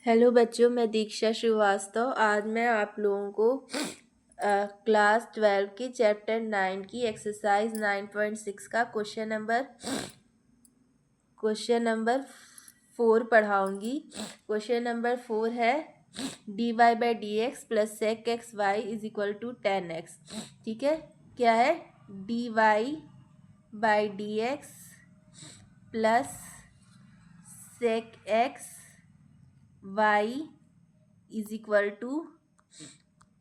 Hello बच्चों, मैं दीक्षा श्रीवास्तव। आज मैं आप लोगों को क्लास 12 की चैप्टर 9 की एक्सरसाइज 9.6 का क्वेश्चन नंबर 4 पढ़ाऊंगी। क्वेश्चन नंबर 4 है dy by d x plus sec x y is equal to 10x। ठीक है, क्या है? dy by d x plus sec x y is equal to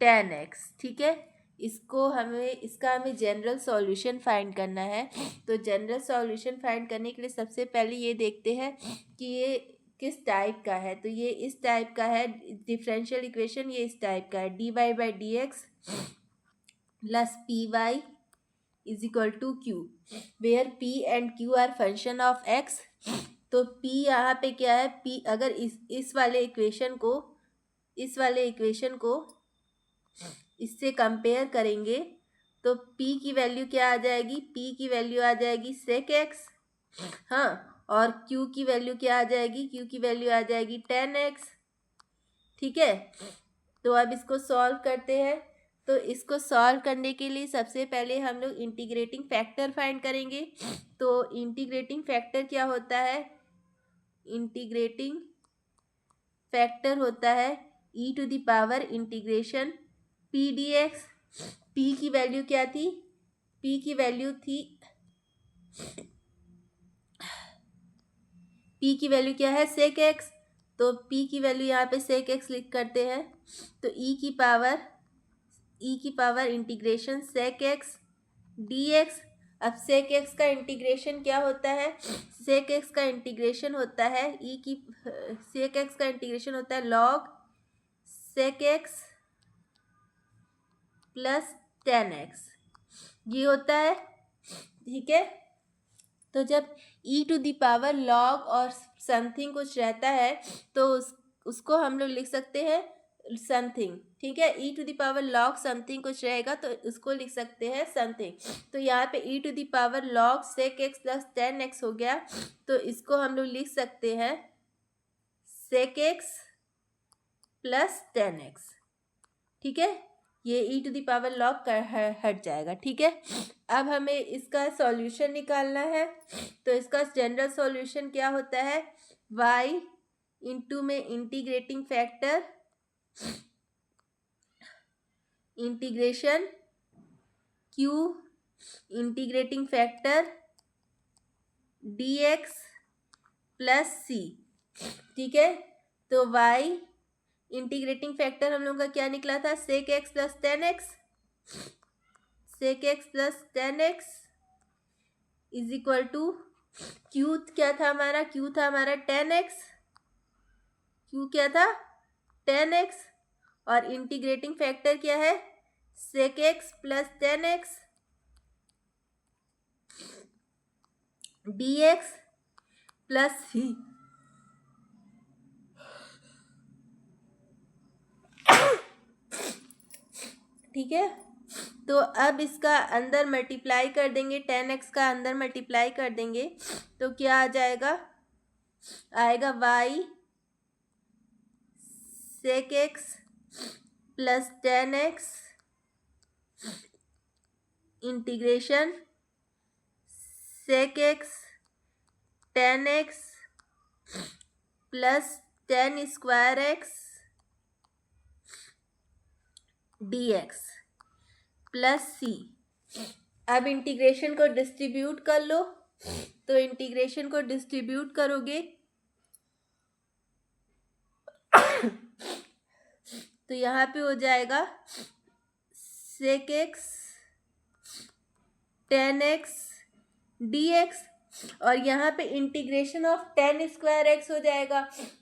10x। ठीक है, इसका हमें जनरल सॉल्यूशन फाइंड करना है। तो जनरल सॉल्यूशन फाइंड करने के लिए सबसे पहले ये देखते हैं कि ये किस टाइप का है। तो ये इस टाइप का है, डिफरेंशियल इक्वेशन ये इस टाइप का है, dy by d x plus p y is equal to q, where p and q are function of x। तो p यहाँ पे क्या है? p अगर इस वाले इक्वेशन को इससे कंपेयर करेंगे तो p की वैल्यू क्या आ जाएगी? p की वैल्यू आ जाएगी सेक एक्स। हाँ, और q की वैल्यू क्या आ जाएगी? q की वैल्यू आ जाएगी 10x। ठीक है, तो अब इसको सॉल्व करते हैं। तो इसको सॉल्व करने के लिए सबसे पहले हम लोग इंटीग्रेटिंग फैक्टर फाइंड करेंगे। तो इंटीग्रेटिंग फैक्टर क्या होता है? इंटीग्रेटिंग फैक्टर होता है e to the power integration p d x. P की वैल्यू क्या थी? पी की वैल्यू थी, पी की वैल्यू क्या है? Sec x. तो पी की वैल्यू यहाँ पे सेक एक्स लिख करते हैं। तो ई की power integration sec x d x. अब सेक एक्स का इंटीग्रेशन क्या होता है? सेक एक्स का इंटीग्रेशन होता है सेक एक्स का इंटीग्रेशन होता है log sec x plus 10x, ये होता है। ठीक है, तो जब e to the power log और समथिंग कुछ रहता है तो उसको हम लोग लिख सकते हैं समथिंग। ठीक है, e to the power log something कुछ रहेगा तो उसको लिख सकते हैं समथिंग। तो यहाँ पे e to the power log sec x plus 10x हो गया, तो इसको हम लोग लिख सकते हैं सेक एक्स प्लस 10x। ठीक है, ये e to the power log हट जाएगा। ठीक है, अब हमें इसका सॉल्यूशन निकालना है। तो इसका जनरल सॉल्यूशन क्या होता है? y इंटू में integrating factor integration q integrating factor dx plus c। ठीक है, तो y इंटीग्रेटिंग फैक्टर हम लोग का क्या निकला था? Sec x plus 10x। Sec x plus 10x is equal to q क्या था हमारा? क्यू था हमारा 10x। क्यू क्या था? 10x। और इंटीग्रेटिंग फैक्टर क्या है? Sec x plus 10x dx plus c। ठीक है, तो अब इसका अंदर मल्टीप्लाई कर देंगे, 10x का अंदर मल्टीप्लाई कर देंगे तो क्या आ जाएगा? आएगा y sec x plus 10x integration sec x 10x plus 10 square x dx plus c। अब इंटीग्रेशन को डिस्ट्रीब्यूट कर लो। तो इंटीग्रेशन को डिस्ट्रीब्यूट करोगे तो यहाँ पे हो जाएगा सेक एक्स 10x dx, और यहाँ पे इंटीग्रेशन ऑफ 10 स्क्वायर एक्स हो जाएगा।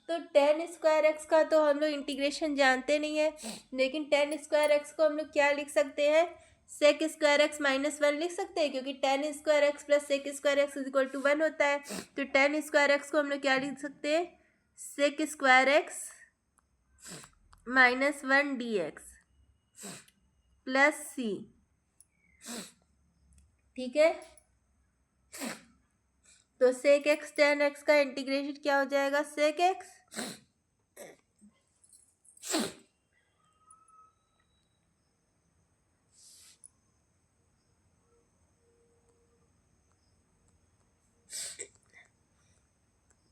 तो 10 स्क्वायर एक्स का तो हम लोग इंटीग्रेशन जानते नहीं है, लेकिन 10 स्क्वायर एक्स को हम लोग क्या लिख सकते हैं? सेक स्क्वायर एक्स माइनस 1 लिख सकते हैं, क्योंकि 10 square x plus sec square x is equal to 1 होता है। तो 10 स्क्वायर एक्स को हम लोग क्या लिख सकते हैं? Sec square x minus 1 dx plus c। ठीक है, तो सेक एक्स 10x का इंटीग्रेशन क्या हो जाएगा? सेक एक्स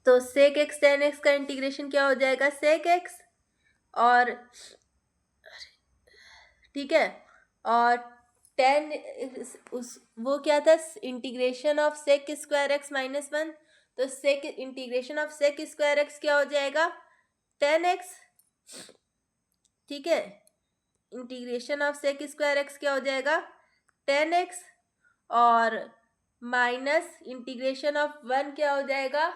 तो सेक एक्स टेन एक्स का इंटीग्रेशन क्या हो जाएगा, सेक एक्स, और ठीक है, और टेन उस वो क्या था, integration of sec square x minus one, तो sec integration of sec square x क्या हो जाएगा, टेन एक्स। ठीक है, integration of sec square x क्या हो जाएगा, टेन एक्स, और माइनस इंटीग्रेशन ऑफ वन क्या हो जाएगा,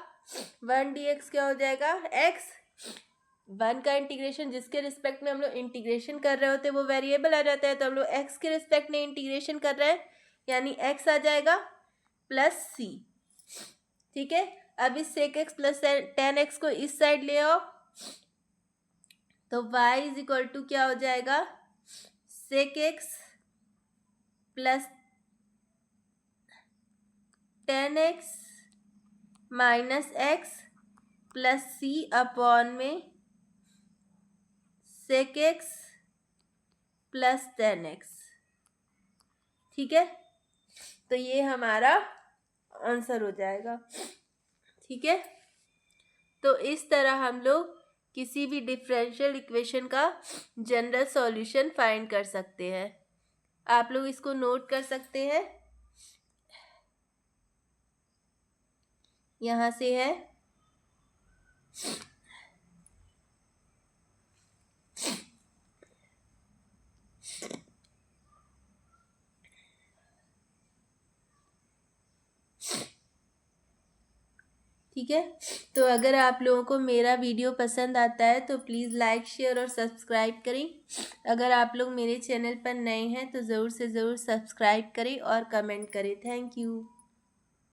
वन डी एक्स क्या हो जाएगा, एक्स। वन का इंटीग्रेशन जिसके रिस्पेक्ट में हम लोग इंटीग्रेशन कर रहे होते हैं वो वेरिएबल आ जाता है, तो हम लोग एक्स के रिस्पेक्ट में इंटीग्रेशन कर रहे हैं, यानी एक्स आ जाएगा प्लस सी। ठीक है, अब इस sec x plus ten x को इस साइड ले आओ, तो y इज इक्वल टू क्या हो जाएगा, sec x plus ten x minus x plus c upon में sec x plus ten x. ठीक है, तो ये हमारा आंसर हो जाएगा। ठीक है, तो इस तरह हम लोग किसी भी डिफरेंशियल इक्वेशन का जनरल सॉल्यूशन फाइंड कर सकते हैं। आप लोग इसको नोट कर सकते हैं, यहाँ से है ठीक है। तो अगर आप लोगों को मेरा वीडियो पसंद आता है तो प्लीज़ लाइक शेयर और सब्सक्राइब करें। अगर आप लोग मेरे चैनल पर नए हैं तो ज़रूर से ज़रूर सब्सक्राइब करें और कमेंट करें। Thank you.